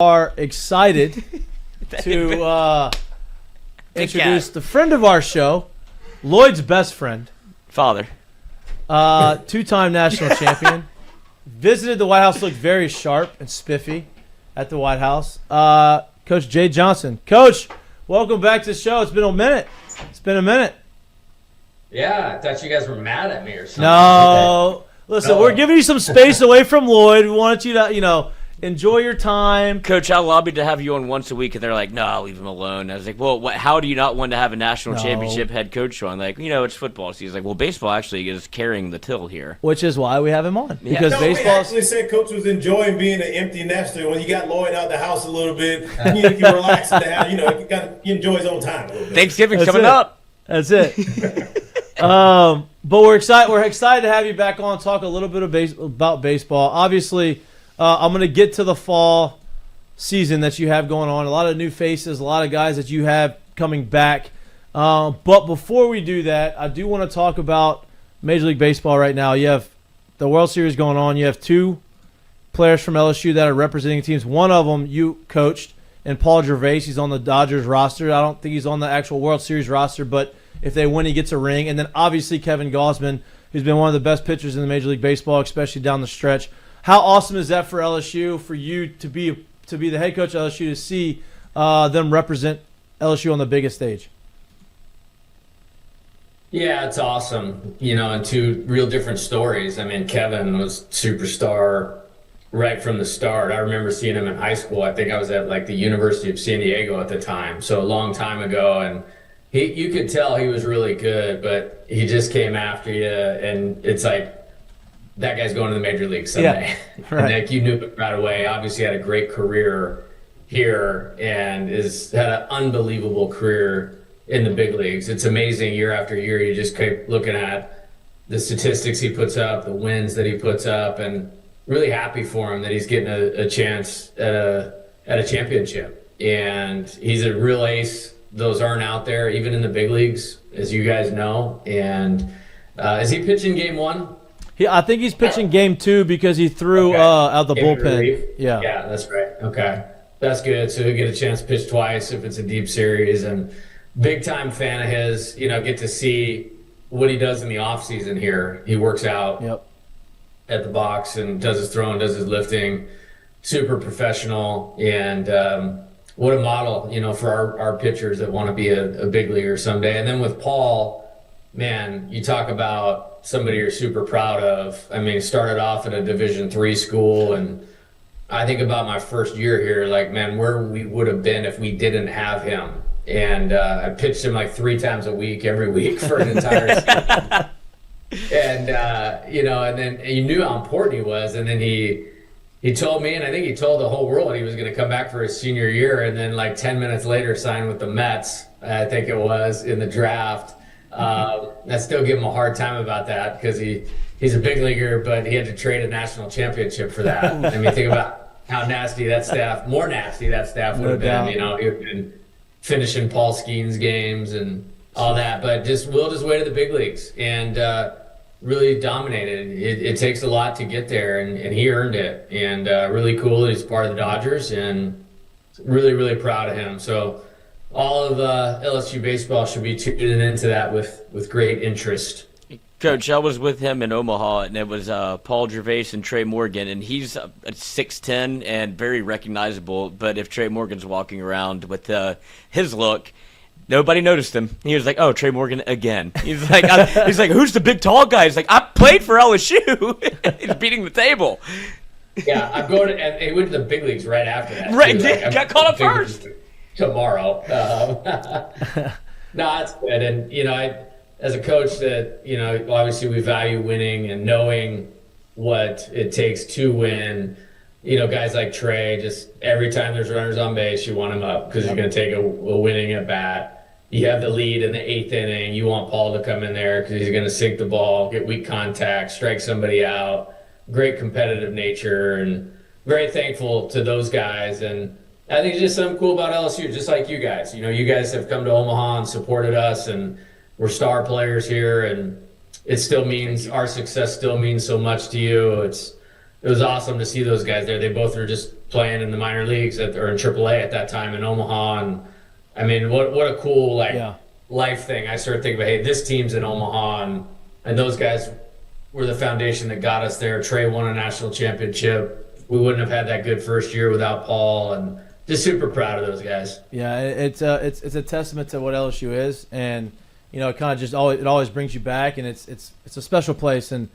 are excited to introduce the friend of our show, Lloyd's best friend, father, two-time national champion. Visited the White House, looked very sharp and spiffy at the White House. Coach Jay Johnson. Coach, welcome back to the show. It's been a minute. Yeah, I thought you guys were mad at me or something. No. Listen, we're giving you some space away from Lloyd. We wanted you to, enjoy your time. Coach, I lobbied to have you on once a week, and they're like, no, I'll leave him alone. I was like, well, how do you not want to have a national championship head coach on? Like, it's football. So he's like, well, baseball actually is carrying the till here. Which is why we have him on. Yeah. Because We actually said Coach was enjoying being an empty nester. When you got Lloyd out the house a little bit, you can relax in the house. He enjoy his own time a little bit. Thanksgiving's coming up. That's it. But we're excited. We're excited to have you back on. Talk a little bit about baseball. Obviously, I'm going to get to the fall season that you have going on. A lot of new faces, a lot of guys that you have coming back. But before we do that, I do want to talk about Major League Baseball right now. You have the World Series going on. You have two players from LSU that are representing teams. One of them you coached, and Paul Gervais. He's on the Dodgers roster. I don't think he's on the actual World Series roster, but if they win, he gets a ring. And then obviously Kevin Gausman, who's been one of the best pitchers in the Major League Baseball, especially down the stretch. How awesome is that for LSU, for you to be the head coach of LSU, to see them represent LSU on the biggest stage? Yeah, it's awesome. And two real different stories. I mean, Kevin was superstar right from the start. I remember seeing him in high school. I think I was at the University of San Diego at the time, so a long time ago. And you could tell he was really good, but he just came after you, and it's like, that guy's going to the major league someday. Yeah, right. And you knew it right away. Obviously had a great career here and had an unbelievable career in the big leagues. It's amazing year after year. You just keep looking at the statistics he puts up, the wins that he puts up, and really happy for him that he's getting a chance at a championship. And he's a real ace. Those aren't out there, even in the big leagues, as you guys know. And is he pitching game one? I think he's pitching game two because he threw out the bullpen. Yeah, that's right. Okay, that's good. So he'll get a chance to pitch twice if it's a deep series. And big time fan of his. Get to see what he does in the off season here. He works out at the box and does his throwing, does his lifting. Super professional, and what a model, for our pitchers that want to be a big leaguer someday. And then with Paul, man, you talk about somebody you're super proud of. I mean, started off at a Division III school, and I think about my first year here, where we would have been if we didn't have him. And I pitched him 3 times a week, every week for an entire season. And, and then you knew how important he was. And then he told me, and I think he told the whole world he was going to come back for his senior year. And then 10 minutes later, signed with the Mets, I think it was, in the draft. I still give him a hard time about that because he's a big leaguer, but he had to trade a national championship for that. I mean, think about how more nasty that staff would have been. He would have been finishing Paul Skeen's games and all that, but just willed his way to the big leagues and really dominated. It takes a lot to get there, and he earned it. And really cool that he's part of the Dodgers, and really, really proud of him. So all of LSU baseball should be tuning into that with great interest. Coach, I was with him in Omaha, and it was Paul Gervais and Trey Morgan, and he's 6'10" and very recognizable. But if Trey Morgan's walking around with his look, nobody noticed him. He was like, "Oh, Trey Morgan again." He's like, "Who's the big tall guy?" He's like, "I played for LSU." He's beating the table. Yeah, I'm going and he went to the big leagues right after that. Right, got called up first. Tomorrow. No, that's good. And, as a coach that, obviously we value winning and knowing what it takes to win. Guys like Trey, just every time there's runners on base, you want him up because you're going to take a winning at bat. You have the lead in the 8th inning. You want Paul to come in there because he's going to sink the ball, get weak contact, strike somebody out. Great competitive nature, and very thankful to those guys. And I think it's just something cool about LSU, just like you guys. You guys have come to Omaha and supported us, and we're star players here, and it still means our success still means so much to you. It's it was awesome to see those guys there. They both were just playing in the minor leagues or in AAA at that time in Omaha. And I mean, what a cool life thing. I started thinking about, hey, this team's in Omaha, and those guys were the foundation that got us there. Trey won a national championship. We wouldn't have had that good first year without Paul, and just super proud of those guys. Yeah, it's a testament to what LSU is, and it kind of just always brings you back, and it's a special place. And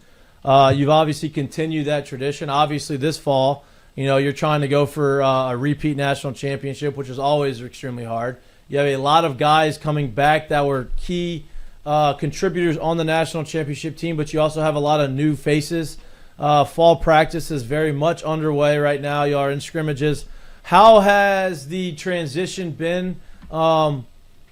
you've obviously continued that tradition. Obviously, this fall, you're trying to go for a repeat national championship, which is always extremely hard. You have a lot of guys coming back that were key contributors on the national championship team, but you also have a lot of new faces. Fall practice is very much underway right now. You are in scrimmages. How has the transition been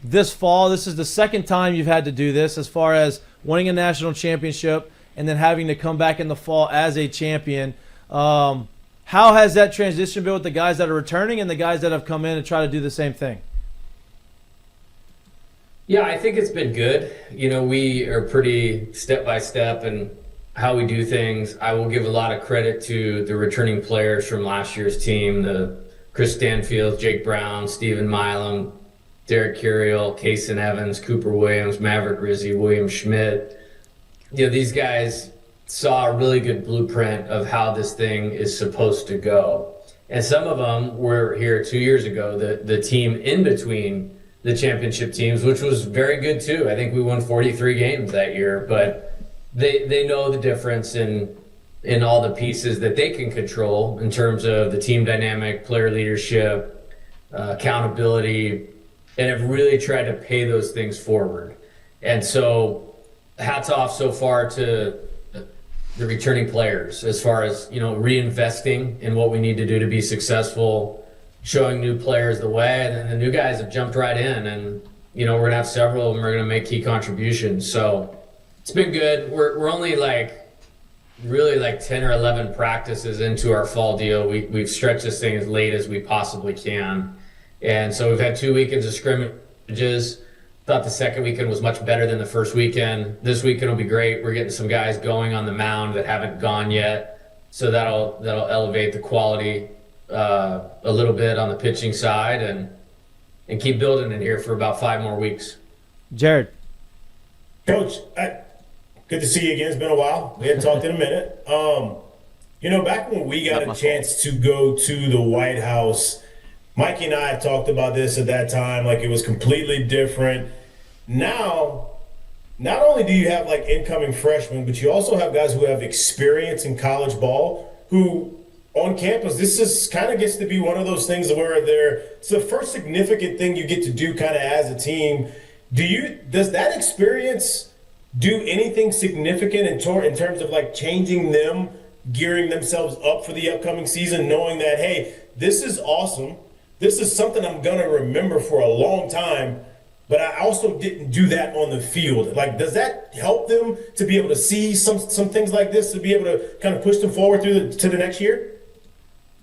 this fall? This is the second time you've had to do this, as far as winning a national championship and then having to come back in the fall as a champion. How has that transition been with the guys that are returning and the guys that have come in and try to do the same thing? Yeah, I think it's been good. We are pretty step by step and how we do things. I will give a lot of credit to the returning players from last year's team, the Chris Stanfield, Jake Brown, Stephen Milam, Derek Curiel, Kason Evans, Cooper Williams, Maverick Rizzi, William Schmidt. These guys saw a really good blueprint of how this thing is supposed to go. And some of them were here 2 years ago, the team in between the championship teams, which was very good too. I think we won 43 games that year, but they know the difference in all the pieces that they can control in terms of the team dynamic, player leadership, accountability, and have really tried to pay those things forward. And so hats off so far to the returning players as far as, reinvesting in what we need to do to be successful, showing new players the way, and then the new guys have jumped right in, and we're gonna have several of them are gonna make key contributions. So it's been good. We're only really 10 or 11 practices into our fall deal. We've stretched this thing as late as we possibly can, and so we've had 2 weekends of scrimmages. Thought the second weekend was much better than the first weekend. This weekend will be great. We're getting some guys going on the mound that haven't gone yet, so that'll elevate the quality a little bit on the pitching side, and keep building it here for about 5 more weeks. Jared. Coach, good to see you again. It's been a while. We hadn't talked in a minute. Back when we got a chance to go to the White House, Mikie and I have talked about this at that time, it was completely different. Now, not only do you have incoming freshmen, but you also have guys who have experience in college ball who, on campus, this is kind of gets to be one of those things where it's the first significant thing you get to do kind of as a team. Does that experience do anything significant in terms of changing them, gearing themselves up for the upcoming season, knowing that, hey, this is awesome. This is something I'm going to remember for a long time, but I also didn't do that on the field. Does that help them to be able to see some things like this, to be able to kind of push them forward to the next year?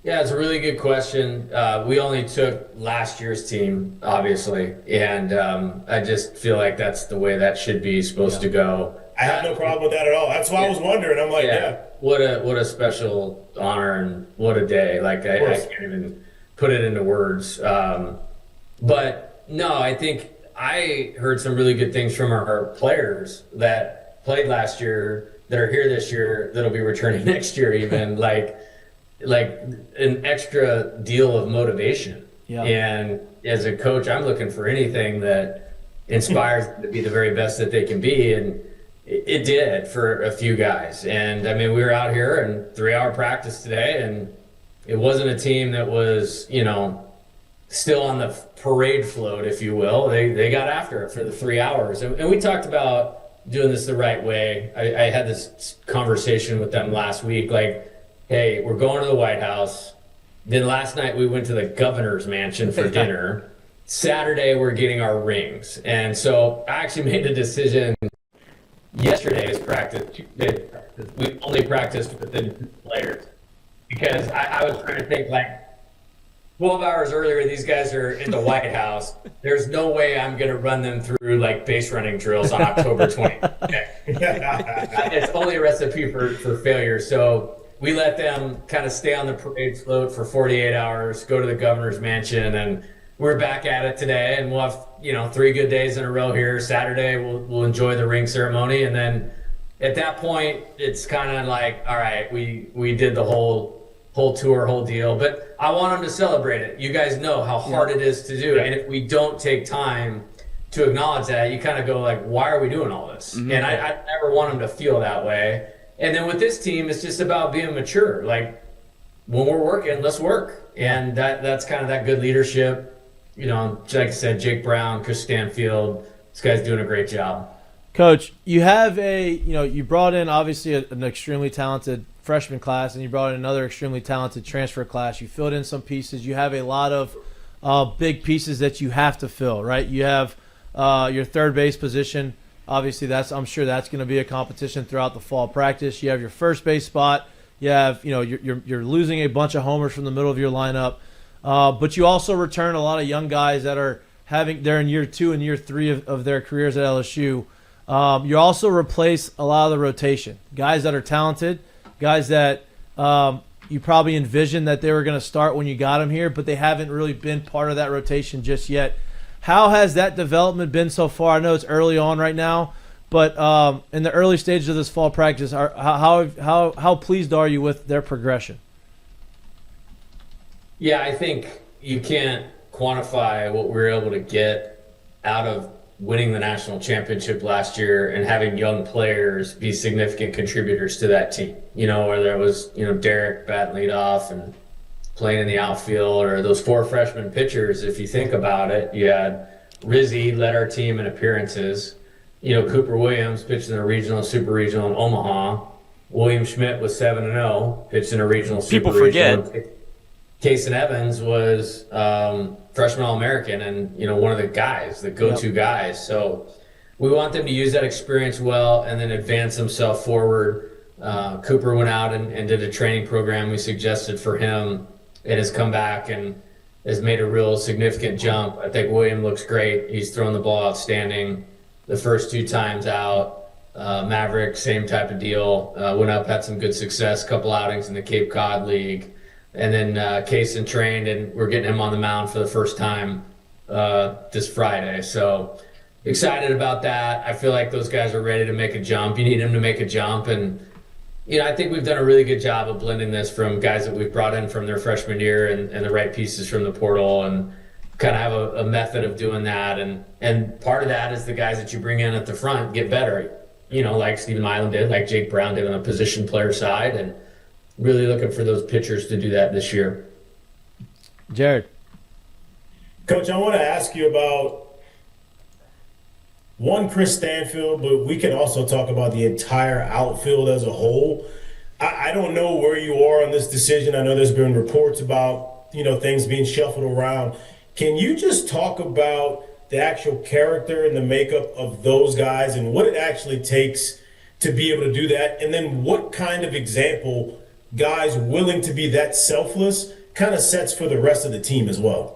Yeah, it's a really good question. We only took last year's team, obviously, and I just feel like that's the way that should be supposed to go. I have no problem with that at all. That's why I was wondering. I'm what a special honor and what a day. I can't even put it into words. But no, I think I heard some really good things from our players that played last year, that are here this year, that'll be returning next year even, like an extra deal of motivation. Yeah. And as a coach, I'm looking for anything that inspires them to be the very best that they can be. And it did for a few guys. And I mean, we were out here in 3-hour practice today, and it wasn't a team that was, still on the parade float, if you will. They got after it for the 3 hours. And we talked about doing this the right way. I had this conversation with them last week, hey, we're going to the White House. Then last night we went to the governor's mansion for dinner. Saturday we're getting our rings. And so I actually made the decision yesterday's practice. We only practiced with the players because I was trying to think 12 hours earlier, these guys are in the White House. There's no way I'm going to run them through base running drills on October 20th. It's only a recipe for failure. So we let them kind of stay on the parade float for 48 hours, go to the governor's mansion, and we're back at it today. And we'll have 3 good days in a row here. Saturday we'll enjoy the ring ceremony, and then at that point it's kind of like, all right, we did the whole tour, whole deal. But I want them to celebrate it. You guys know how hard it is to do, and if we don't take time to acknowledge that, you kind of go like, why are we doing all this? Mm-hmm. And I never want them to feel that way. And then with this team, it's just about being mature. Like, when we're working, let's work. And that's kind of that good leadership. Like I said, Jake Brown, Chris Stanfield, this guy's doing a great job. Coach, you have you brought in obviously an extremely talented freshman class, and you brought in another extremely talented transfer class. You filled in some pieces. You have a lot of big pieces that you have to fill, right? You have your third base position. Obviously, I'm sure that's going to be a competition throughout the fall practice. You have your first base spot. You have, you're losing a bunch of homers from the middle of your lineup, but you also return a lot of young guys that are they're in year 2 and year 3 of their careers at LSU. You also replace a lot of the rotation, guys that are talented, guys that you probably envisioned that they were going to start when you got them here, but they haven't really been part of that rotation just yet. How has that development been so far? I know it's early on right now, but in the early stages of this fall practice, how pleased are you with their progression? Yeah, I think you can't quantify what we were able to get out of winning the national championship last year and having young players be significant contributors to that team. Whether it was Derek batting leadoff and playing in the outfield, or those 4 freshman pitchers. If you think about it, you had Rizzy led our team in appearances. Cooper Williams pitched in a regional, super regional in Omaha. William Schmidt was 7-0, pitched in a regional, super regional. People forget. Kason Evans was freshman All-American and one of the guys, the go-to guys. So we want them to use that experience well and then advance themselves forward. Cooper went out and did a training program we suggested for him. It has come back and has made a real significant jump. I think William looks great. He's thrown the ball outstanding the first 2 times out. Maverick, same type of deal. Went up, had some good success, couple outings in the Cape Cod League. And then Kaysen trained, and we're getting him on the mound for the first time this Friday. So excited about that. I feel like those guys are ready to make a jump. You need them to make a jump. And I think we've done a really good job of blending this from guys that we've brought in from their freshman year and the right pieces from the portal, and kind of have a method of doing that. And part of that is the guys that you bring in at the front get better, like Stephen Milan did, like Jake Brown did on the position player side, and really looking for those pitchers to do that this year. Jared. Coach, I want to ask you about Chris Stanfield, but we can also talk about the entire outfield as a whole. I don't know where you are on this decision. I know there's been reports about, things being shuffled around. Can you just talk about the actual character and the makeup of those guys and what it actually takes to be able to do that? And then what kind of example guys willing to be that selfless kind of sets for the rest of the team as well?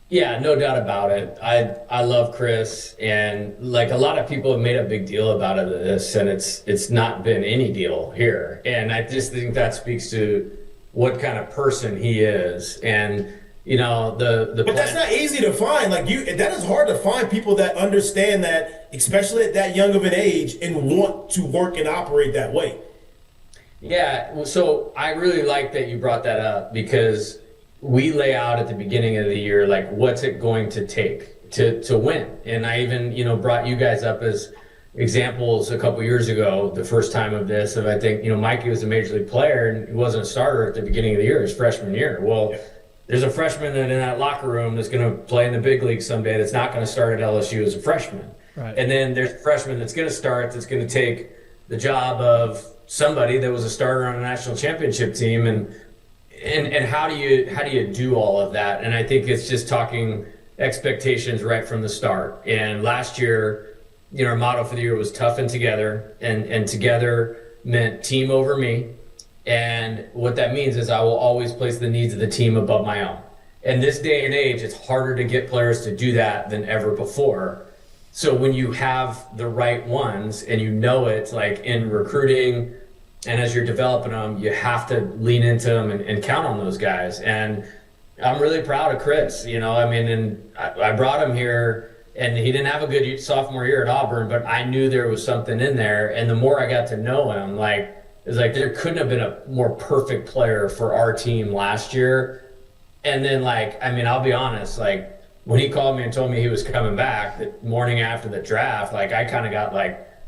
Yeah, no doubt about it. I love Chris, and like a lot of people have made a big deal about this, and it's not been any deal here. And I just think that speaks to what kind of person he is. And but that's not easy to find. That is hard to find people that understand that, especially at that young of an age, and want to work and operate that way. Yeah, so I really like that you brought that up, because we lay out at the beginning of the year, what's it going to take to win? And I even, brought you guys up as examples a couple years ago, the first time of this, I think, Mikie was a major league player and he wasn't a starter at the beginning of the year, his freshman year. Well, there's a freshman in that locker room that's going to play in the big league someday that's not going to start at LSU as a freshman. Right. And then there's a freshman that's going to start, that's going to take the job of somebody that was a starter on a national championship team. And how do you do all of that? And I think it's just talking expectations right from the start. And last year, our motto for the year was tough and together, and together meant team over me. And what that means is I will always place the needs of the team above my own. In this day and age, it's harder to get players to do that than ever before. So when you have the right ones, and it's like in recruiting, And as you're developing them, you have to lean into them and count on those guys. And I'm really proud of Chris. I mean, and I brought him here, and he didn't have a good sophomore year at Auburn, but I knew there was something in there. And the more I got to know him, it's like there couldn't have been a more perfect player for our team last year. And then, I'll be honest, when he called me and told me he was coming back the morning after the draft, I kind of got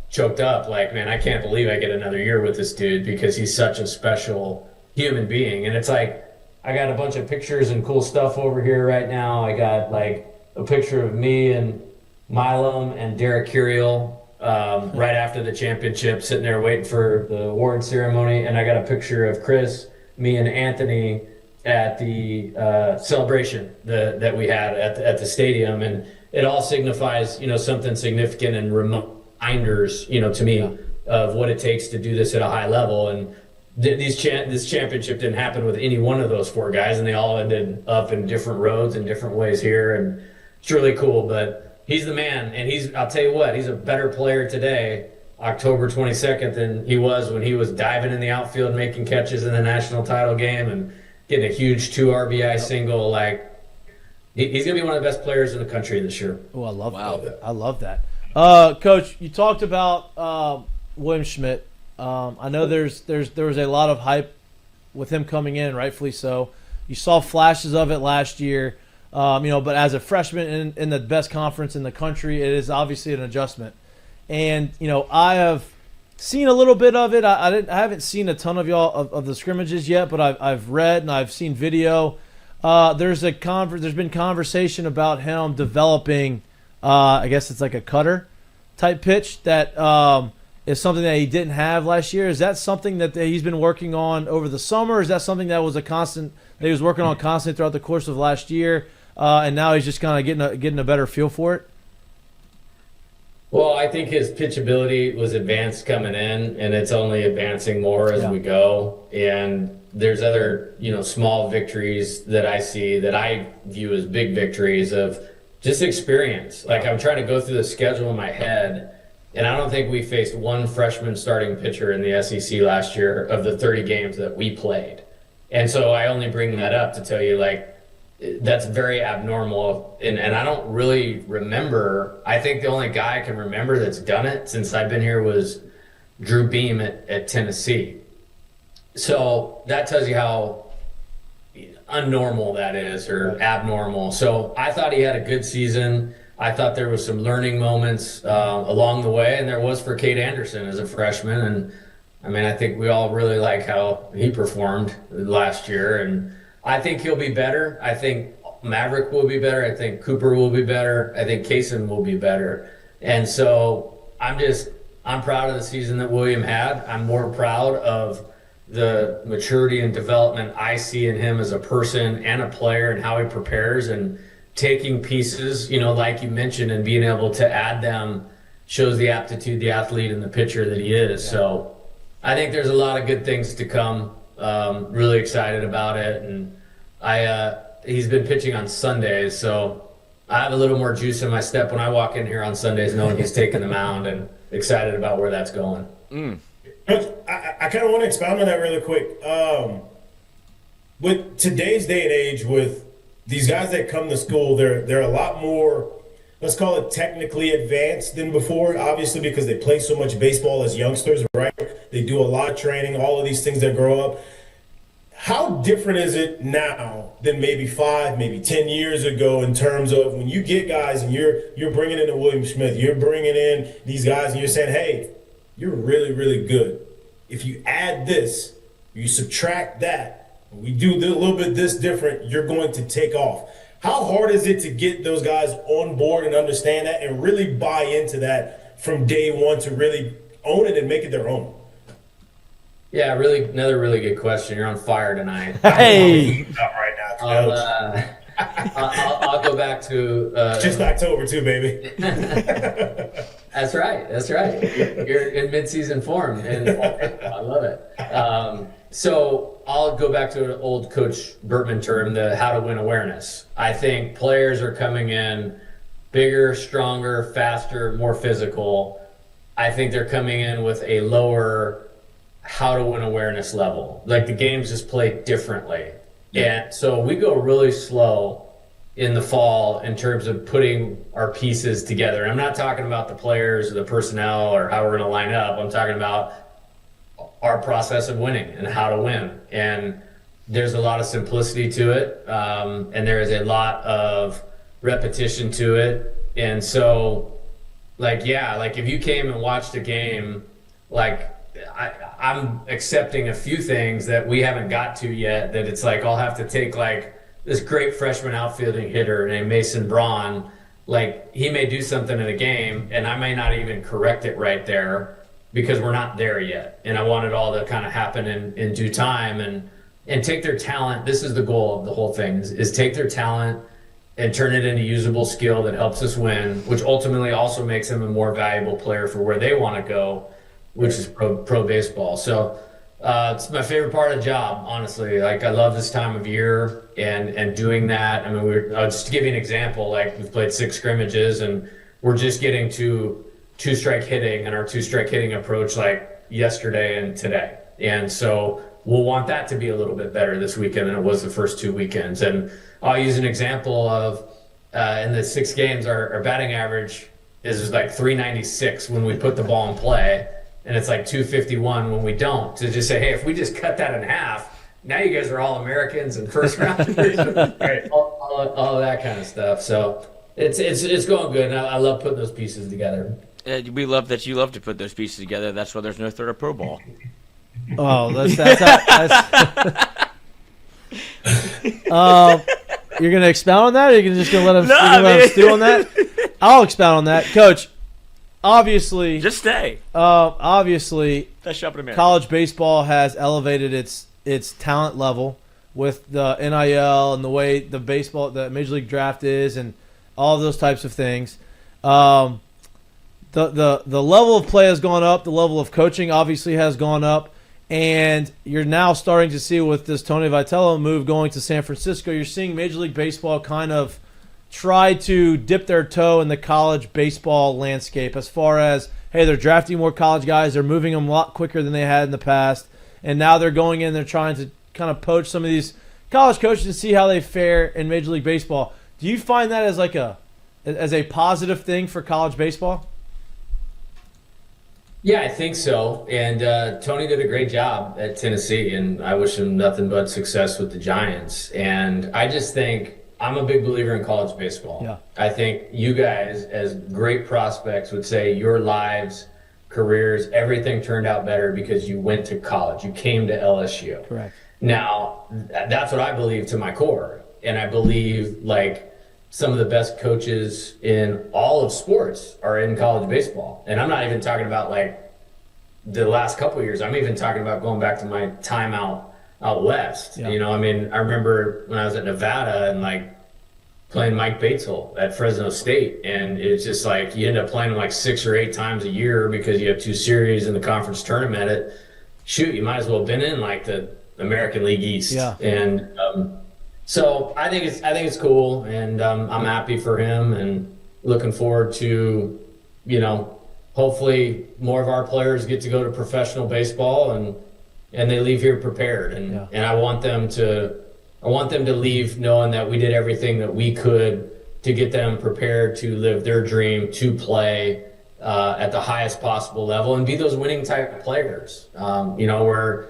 choked up. Man, I can't believe I get another year with this dude because he's such a special human being. And it's I got a bunch of pictures and cool stuff over here right now. I got a picture of me and Milam and Derek Curiel right after the championship, sitting there waiting for the award ceremony. And I got a picture of Chris, me, and Anthony at the celebration that we had at the stadium. And it all signifies, something significant and reminders, to me of what it takes to do this at a high level. And this championship didn't happen with any one of those four guys, and they all ended up in different roads and different ways here. And it's really cool, but he's the man. And I'll tell you what, he's a better player today, October 22nd, than he was when he was diving in the outfield, making catches in the national title game and getting a huge 2 RBI single. He's going to be one of the best players in the country this year. Oh, I love that. I love that. Coach, you talked about William Schmidt. I know there was a lot of hype with him coming in, rightfully so. You saw flashes of it last year, but as a freshman in the best conference in the country, it is obviously an adjustment. And I have seen a little bit of it. I haven't seen a ton of y'all of the scrimmages yet, but I've read and I've seen video. There's been conversation about him developing. I guess it's like a cutter type pitch that is something that he didn't have last year. Is that something that he's been working on over the summer? Is that something that was a constant that he was working on constantly throughout the course of last year, and now he's just kind of getting a better feel for it? Well, I think his pitchability was advanced coming in, and it's only advancing more as we go. And there's other, small victories that I see that I view as big victories of just experience. I'm trying to go through the schedule in my head, and I don't think we faced one freshman starting pitcher in the SEC last year of the 30 games that we played. And so I only bring that up to tell you, that's very abnormal. And I don't really remember. I think the only guy I can remember that's done it since I've been here was Drew Beam at Tennessee. So that tells you how unnormal that is, or abnormal. So I thought he had a good season. I thought there was some learning moments along the way, and there was for Cade Anderson as a freshman. And I think we all really like how he performed last year, and I think he'll be better. I think Maverick will be better. I think Cooper will be better. I think Kaysen will be better. And so I'm proud of the season that William had. I'm more proud of the maturity and development I see in him as a person and a player, and how he prepares and taking pieces, like you mentioned, and being able to add them shows the aptitude, the athlete, and the pitcher that he is. So I think there's a lot of good things to come. Really excited about it. And he's been pitching on Sundays, so I have a little more juice in my step when I walk in here on Sundays knowing he's taking the mound, and excited about where that's going. Coach, I kind of want to expound on that really quick. With today's day and age, with these guys that come to school, they're a lot more, let's call it, technically advanced than before, obviously because they play so much baseball as youngsters, right? They do a lot of training, all of these things that grow up. How different is it now than maybe 5, maybe 10 years ago in terms of when you get guys and you're bringing in a William Smith, you're bringing in these guys and you're saying, hey, you're really, really good. If you add this, you subtract that, we do a little bit this different, you're going to take off. How hard is it to get those guys on board and understand that and really buy into that from day one to really own it and make it their own? Yeah, another really good question. You're on fire tonight. Hey, Not right now, I'll go back to just October too, baby. That's right. You're in mid-season form, and I love it. So I'll go back to an old Coach Burtman term, the how to win awareness. I think players are coming in bigger, stronger, faster, more physical. I think they're coming in with a lower how to win awareness level. Like the games just play differently. And so we go really slow in the fall in terms of putting our pieces together. And I'm not talking about the players or the personnel or how we're going to line up. I'm talking about our process of winning and how to win. And there's a lot of simplicity to it. And there is a lot of repetition to it. And so, like, yeah, like if you came and watched a game, like I'm accepting a few things that we haven't got to yet, that it's like I'll have to take like this great freshman outfielding hitter named Mason Braun, like he may do something in a game and I may not even correct it right there because we're not there yet. And I want it all to kind of happen in due time and take their talent. This is the goal of the whole thing is take their talent and turn it into usable skill that helps us win, which ultimately also makes them a more valuable player for where they want to go, which is pro baseball. So it's my favorite part of the job, honestly. Like I love this time of year and doing that. I mean, just to give you an example, like we've played 6 scrimmages and we're just getting to 2-strike hitting and our 2-strike hitting approach like yesterday and today. And so we'll want that to be a little bit better this weekend than it was the first 2 weekends. And I'll use an example of in the 6 games, our batting average is like 396 when we put the ball in play. And it's like 251 when we don't. To just say, hey, if we just cut that in half, now you guys are all Americans and first rounders, right? all that kind of stuff. So it's going good, and I love putting those pieces together. We love that you love to put those pieces together. That's why there's no third of pro ball. Oh, that's you're gonna expound on that, or you're just gonna let him stew on that? I'll expound on that, Coach. Obviously, Just stay. Obviously, That's Shop in America. college baseball has elevated its talent level with the NIL and the way the Major League Draft is, and all of those types of things. The level of play has gone up. The level of coaching obviously has gone up, and you're now starting to see with this Tony Vitello move going to San Francisco. You're seeing Major League Baseball kind of try to dip their toe in the college baseball landscape as far as, hey, they're drafting more college guys, they're moving them a lot quicker than they had in the past, and now they're going in, they're trying to kind of poach some of these college coaches to see how they fare in Major League Baseball. Do you find that as as a positive thing for college baseball? Yeah, I think so. And Tony did a great job at Tennessee, and I wish him nothing but success with the Giants. And I just think I'm a big believer in college baseball. Yeah. I think you guys, as great prospects, would say your lives, careers, everything turned out better because you went to college. You came to LSU. Correct. Now, that's what I believe to my core. And I believe, like, some of the best coaches in all of sports are in college baseball. And I'm not even talking about, like, the last couple of years. I'm even talking about going back to my time out west. Yeah. You know, I mean, I remember when I was at Nevada and like playing Mike Batesel at Fresno State, and it's just like you end up playing him like 6 or 8 times a year because you have 2 series in the conference tournament. You might as well have been in like the American League East. Yeah. And so I think it's cool, and I'm happy for him and looking forward to, you know, hopefully more of our players get to go to professional baseball and they leave here prepared, and I want them to leave knowing that we did everything that we could to get them prepared to live their dream, to play at the highest possible level and be those winning type of players. You know, where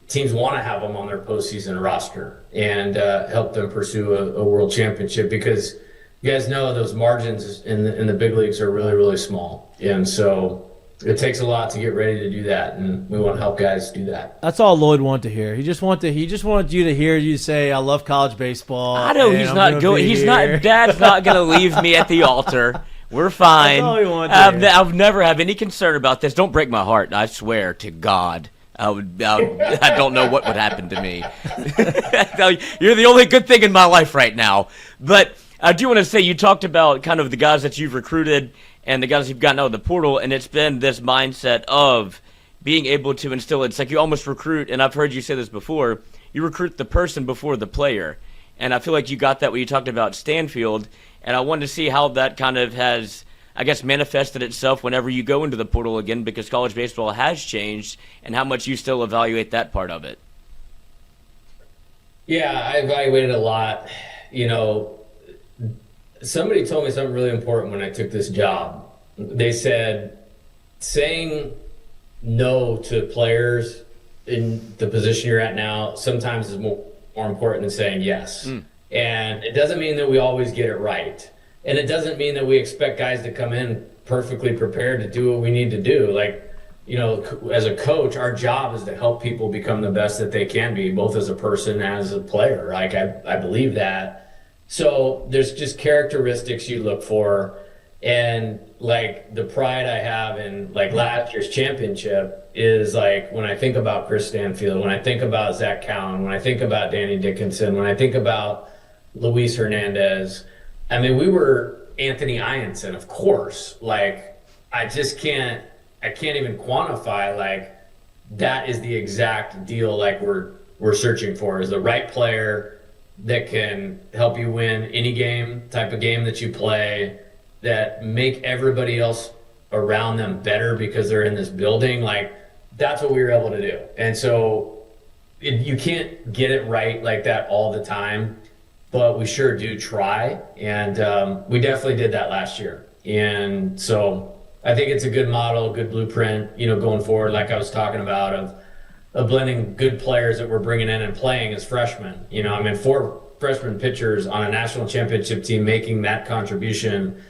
teams want to have them on their postseason roster and help them pursue a world championship, because you guys know those margins in the big leagues are really, really small, and so it takes a lot to get ready to do that, and we want to help guys do that. That's all Lloyd wanted to hear. He just wanted you to hear you say, "I love college baseball." I know he's not going. He's not. Dad's not going to leave me at the altar. We're fine. That's all he wanted to hear. I've never have any concern about this. Don't break my heart. I swear to God. I don't know what would happen to me. You're the only good thing in my life right now. But I do want to say, you talked about kind of the guys that you've recruited and the guys you've gotten out of the portal, and it's been this mindset of being able to instill. It's like you almost recruit, and I've heard you say this before, you recruit the person before the player. And I feel like you got that when you talked about Stanfield, and I wanted to see how that kind of has I guess, manifested itself whenever you go into the portal again, because college baseball has changed, and how much you still evaluate that part of it? Yeah, I evaluated a lot. You know, somebody told me something really important when I took this job. They said, saying no to players in the position you're at now sometimes is more important than saying yes. And it doesn't mean that we always get it right. And it doesn't mean that we expect guys to come in perfectly prepared to do what we need to do. Like, you know, as a coach, our job is to help people become the best that they can be, both as a person and as a player. Like, I believe that. So there's just characteristics you look for. And like the pride I have in like last year's championship is like when I think about Chris Stanfield, when I think about Zach Cowan, when I think about Danny Dickinson, when I think about Luis Hernandez, I mean, we were Anthony Ianson, of course. Like, I can't even quantify, like, that is the exact deal, like, we're searching for, is the right player that can help you win any game, type of game that you play, that make everybody else around them better because they're in this building. Like, that's what we were able to do. And so you can't get it right like that all the time, but we sure do try. And we definitely did that last year. And so I think it's a good model, good blueprint, you know, going forward, like I was talking about, of blending good players that we're bringing in and playing as freshmen. You know, I mean, 4 freshman pitchers on a national championship team making that contribution,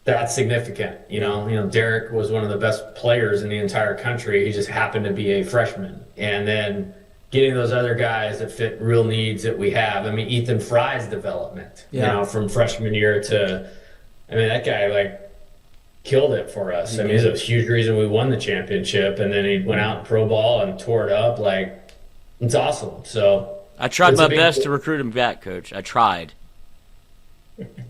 that's significant. You know, Derek was one of the best players in the entire country. He just happened to be a freshman. And then getting those other guys that fit real needs that we have. I mean, Ethan Fry's development, you know, from freshman year to, I mean, that guy, like, killed it for us. I mean, he's a huge reason we won the championship. And then he went out in pro ball and tore it up. Like, it's awesome. So I tried my best to recruit him back, Coach. I tried.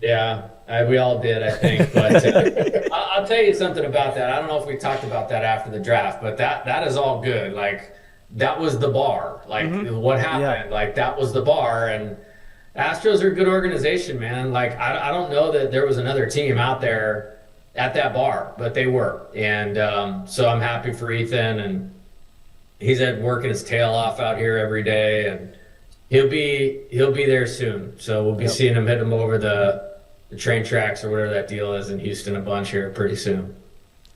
Yeah, we all did, I think. But I'll tell you something about that. I don't know if we talked about that after the draft, but that is all good. Like, that was the bar. Like, what happened, like, that was the bar. And Astros are a good organization, man. Like, I don't know that there was another team out there at that bar, but they were. And so I'm happy for Ethan. And he's working his tail off out here every day. And he'll be there soon. So we'll be seeing him hit him over the train tracks or whatever that deal is in Houston a bunch here pretty soon.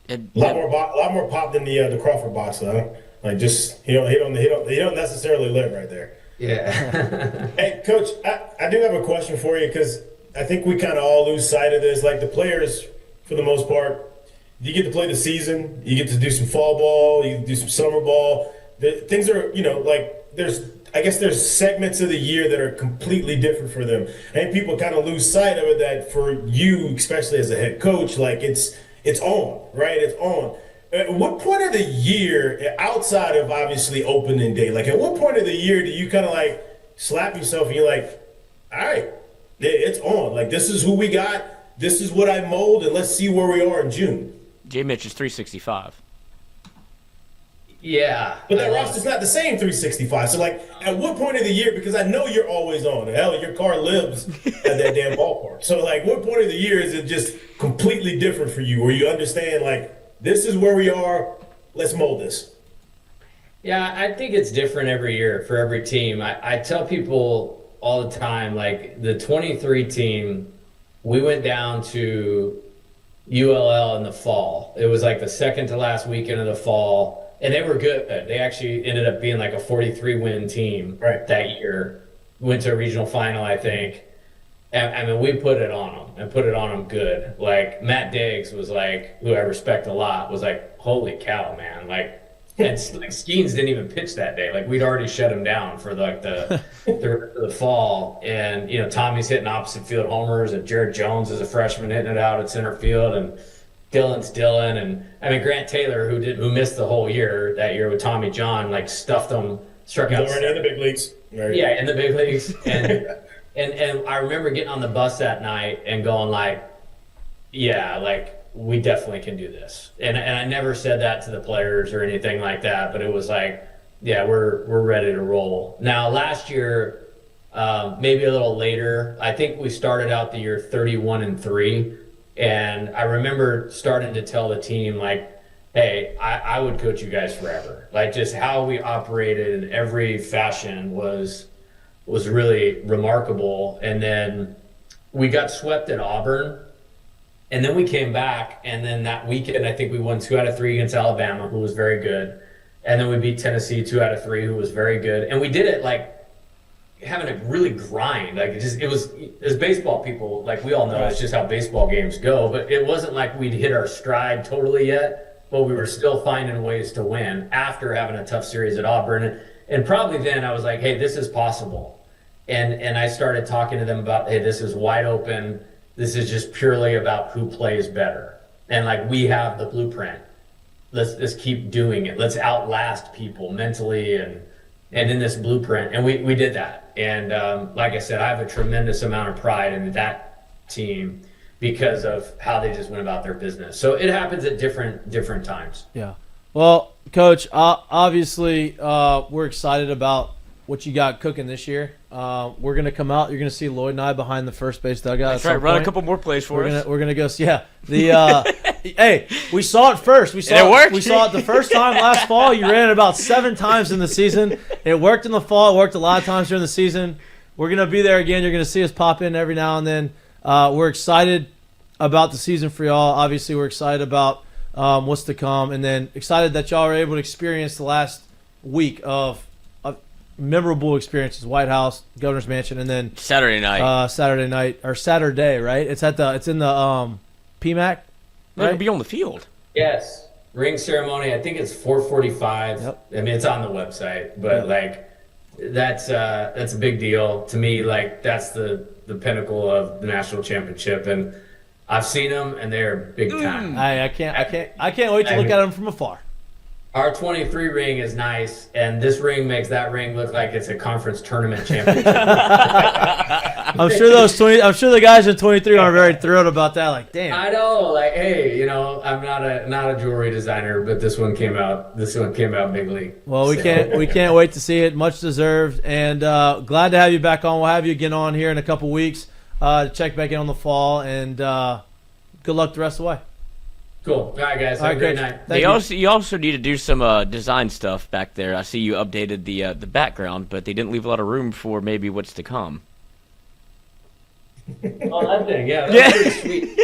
A lot more pop than the Crawford box, though. Like, just he don't necessarily live right there. Yeah. Hey, Coach, I do have a question for you, because I think we kind of all lose sight of this. Like, the players, for the most part, you get to play the season, you get to do some fall ball, you get to do some summer ball. Things are, you know, like, I guess there's segments of the year that are completely different for them. I think people kind of lose sight of it, that for you, especially as a head coach, like, it's on, right? It's on. At what point of the year, outside of obviously opening day, like, at what point of the year do you kind of like slap yourself and you're like, all right, it's on. Like, this is who we got. This is what I mold, and let's see where we are in June. J. Mitch is 365. Yeah. But that roster's not the same 365. So, like, at what point of the year, because I know you're always on. Hell, your car lives at that damn ballpark. So, like, what point of the year is it just completely different for you, where you understand, like, this is where we are, let's mold this? Yeah, I think it's different every year for every team. I tell people all the time, like, the 23 team, we went down to ULL in the fall. It was like the second to last weekend of the fall, and they were good. They actually ended up being like a 43-win team that year. Went to a regional final, I think. And, I mean, we put it on them, and put it on them good. Like, Matt Diggs was like, who I respect a lot, was like, holy cow, man. Like, and like, Skeens didn't even pitch that day. Like, we'd already shut him down for like the fall. And, you know, Tommy's hitting opposite field homers, and Jared Jones is a freshman hitting it out at center field, and Dylan's Dylan. And I mean, Grant Taylor, who missed the whole year that year with Tommy John, like, stuffed them, struck out. In the big leagues. Right. Yeah, in the big leagues. And and I remember getting on the bus that night and going like, yeah, like, we definitely can do this. And I never said that to the players or anything like that, but it was like, yeah, we're ready to roll. Now, last year, maybe a little later, I think we started out the year 31-3, And I remember starting to tell the team, like, hey, I would coach you guys forever. Like, just how we operated in every fashion was really remarkable. And then we got swept at Auburn. And then we came back, and then that weekend, I think we won 2 out of 3 against Alabama, who was very good. And then we beat Tennessee 2 out of 3, who was very good. And we did it like having to really grind. Like it was as baseball people, like we all know, it's just how baseball games go. But it wasn't like we'd hit our stride totally yet, but we were still finding ways to win after having a tough series at Auburn. And probably then I was like, hey, this is possible. And I started talking to them about, hey, this is wide open. This is just purely about who plays better. And like, we have the blueprint. Let's keep doing it. Let's outlast people mentally and in this blueprint. And we did that. And like I said, I have a tremendous amount of pride in that team because of how they just went about their business. So it happens at different times. Yeah. Well, Coach, obviously we're excited about what you got cooking this year. We're going to come out. You're going to see Lloyd and I behind the first base dugout. That's right. Run a couple more plays for us. We're going to go. Yeah. Hey, we saw it first. It worked. We saw it the first time last fall. You ran it about 7 times in the season. It worked in the fall. It worked a lot of times during the season. We're going to be there again. You're going to see us pop in every now and then. We're excited about the season for y'all. Obviously, we're excited about what's to come, and then excited that y'all were able to experience the last week of memorable experiences. White House, Governor's Mansion, and then Saturday night, right? It's in the PMAC. No, Right? it'll be on the field. Yes. Ring ceremony, I think it's 4:45. Yep. I mean, it's on the website, but like that's a big deal to me. Like that's the pinnacle of the national championship, and I've seen them, and they're big time. I can't wait to look at them from afar. Our 23 ring is nice, and this ring makes that ring look like it's a conference tournament championship. I'm sure the guys in 23 are very thrilled about that. Like, damn. I know, like, hey, I'm not a jewelry designer, but this one came out big league. Well, we can't wait to see it. Much deserved, and glad to have you back on. We'll have you again on here in a couple weeks to check back in on the fall, and good luck the rest of the way. Cool. All right, guys. Have a great night. You also need to do some design stuff back there. I see you updated the background, but they didn't leave a lot of room for maybe what's to come. Oh, that thing, yeah, that was pretty sweet.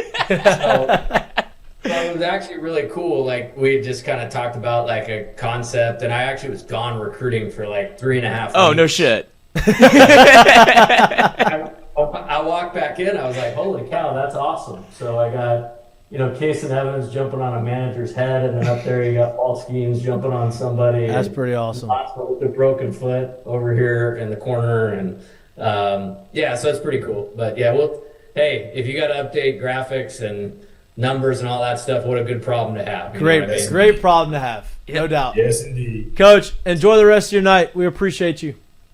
So it was actually really cool. Like we just kind of talked about like a concept, and I actually was gone recruiting for like 3.5 weeks. Oh, no shit. I walked back in. I was like, "Holy cow, that's awesome!" So I got, Case and Evans jumping on a manager's head, and then up there you got Paul Skeens jumping on somebody. That's pretty awesome. With a broken foot over here in the corner, and so it's pretty cool. But yeah, hey, if you got to update graphics and numbers and all that stuff, what a good problem to have. Great problem to have, no doubt. Yes, indeed. Coach, enjoy the rest of your night. We appreciate you.